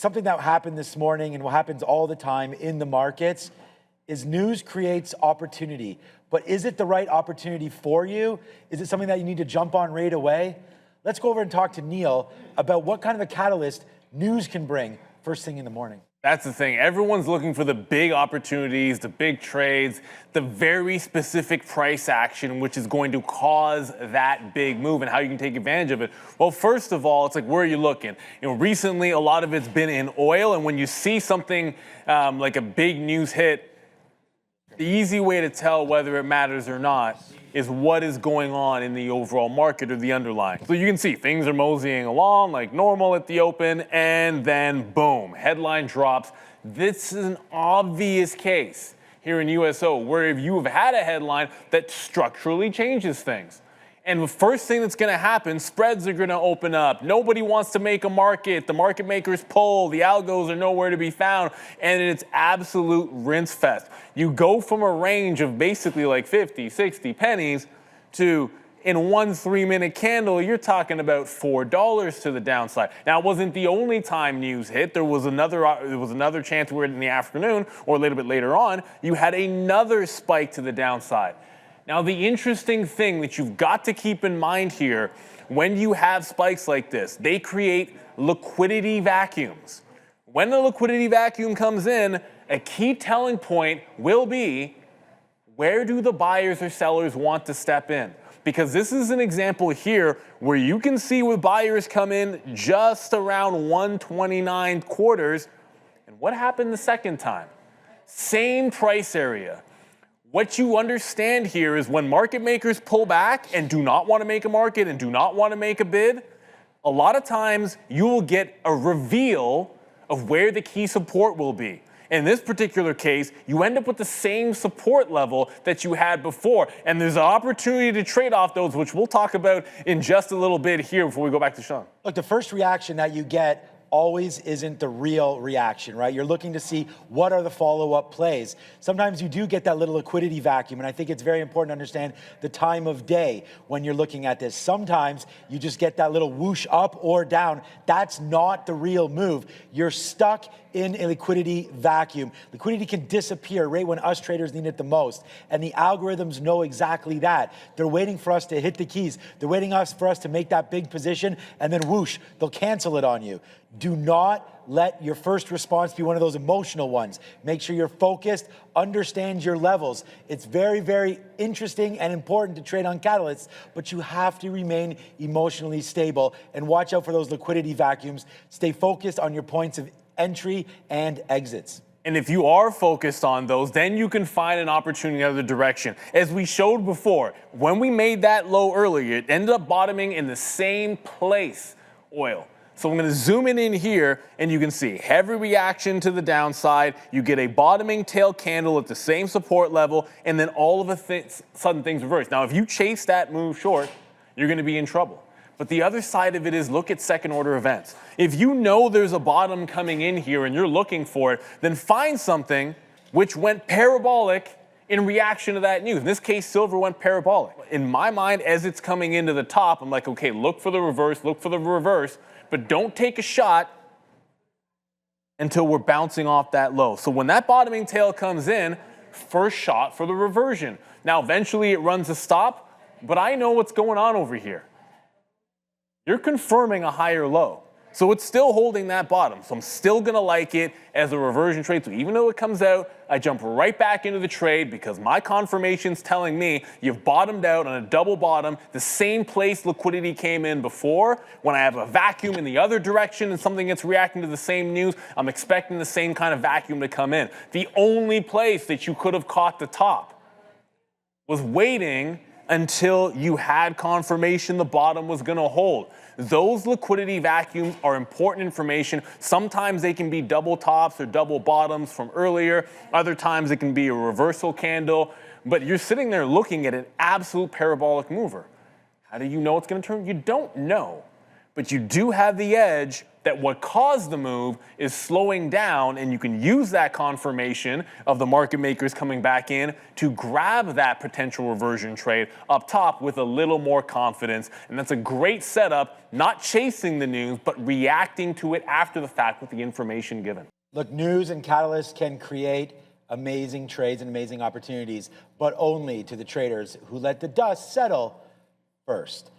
something that happened this morning and what happens all the time in the markets is news creates opportunity. But is it the right opportunity for you? Is it something that you need to jump on right away? Let's go over and talk to Neil about what kind of a catalyst news can bring first thing in the morning. That's the thing. Everyone's looking for the big opportunities, the big trades, the very specific price action, which is going to cause that big move and how you can take advantage of it. Well, first of all, it's like, where are you looking? Recently, a lot of it's been in oil. And when you see something like a big news hit, the easy way to tell whether it matters or not is what is going on in the overall market or the underlying. So you can see things are moseying along like normal at the open, and then boom, headline drops. This is an obvious case here in USO where if you have had a headline that structurally changes things. And the first thing that's going to happen, spreads are going to open up. Nobody wants to make a market. The market makers pull. The algos are nowhere to be found. And it's absolute rinse fest. You go from a range of basically like 50, 60 pennies to, in one 3-minute candle, you're talking about $4 to the downside. Now, it wasn't the only time news hit. There was another chance where in the afternoon or a little bit later on, you had another spike to the downside. Now, the interesting thing that you've got to keep in mind here, when you have spikes like this, they create liquidity vacuums. When the liquidity vacuum comes in, a key telling point will be, where do the buyers or sellers want to step in? Because this is an example here where you can see where buyers come in just around 129 quarters. And what happened the second time? Same price area. What you understand here is when market makers pull back and do not want to make a market and do not want to make a bid, a lot of times you will get a reveal of where the key support will be. In this particular case, you end up with the same support level that you had before. And there's an opportunity to trade off those, which we'll talk about in just a little bit here before we go back to Sean. Look, the first reaction that you get always isn't the real reaction, right? You're looking to see what are the follow-up plays. Sometimes you do get that little liquidity vacuum, and I think it's very important to understand the time of day when you're looking at this. Sometimes you just get that little whoosh up or down. That's not the real move. You're stuck in a liquidity vacuum. Liquidity can disappear right when us traders need it the most, and the algorithms know exactly that. They're waiting for us to hit the keys. They're waiting for us to make that big position, and then whoosh, they'll cancel it on you. Do not let your first response be one of those emotional ones. Make sure you're focused, understand your levels. It's very, very interesting and important to trade on catalysts, but you have to remain emotionally stable and watch out for those liquidity vacuums. Stay focused on your points of entry and exits. And if you are focused on those, then you can find an opportunity in the other direction. As we showed before, when we made that low earlier, it ended up bottoming in the same place, oil. So I'm going to zoom in here, and you can see heavy reaction to the downside. You get a bottoming tail candle at the same support level, and then all of a sudden things reverse. Now, if you chase that move short, you're going to be in trouble. But the other side of it is look at second order events. If you know there's a bottom coming in here and you're looking for it, then find something which went parabolic in reaction to that news. In this case, silver went parabolic. In my mind, as it's coming into the top, I'm like, okay, look for the reverse, but don't take a shot until we're bouncing off that low. So when that bottoming tail comes in, first shot for the reversion. Now, eventually it runs a stop, but I know what's going on over here. You're confirming a higher low. So it's still holding that bottom. So I'm still going to like it as a reversion trade. So even though it comes out, I jump right back into the trade because my confirmation's telling me you've bottomed out on a double bottom, the same place liquidity came in before. When I have a vacuum in the other direction and something that's reacting to the same news, I'm expecting the same kind of vacuum to come in. The only place that you could have caught the top was waiting until you had confirmation the bottom was going to hold. Those liquidity vacuums are important information. Sometimes they can be double tops or double bottoms from earlier. Other times it can be a reversal candle. But you're sitting there looking at an absolute parabolic mover. How do you know it's going to turn? You don't know. but you do have the edge that what caused the move is slowing down, and you can use that confirmation of the market makers coming back in to grab that potential reversion trade up top with a little more confidence. And that's a great setup, not chasing the news, but reacting to it after the fact with the information given. Look, news and catalysts can create amazing trades and amazing opportunities, but only to the traders who let the dust settle first.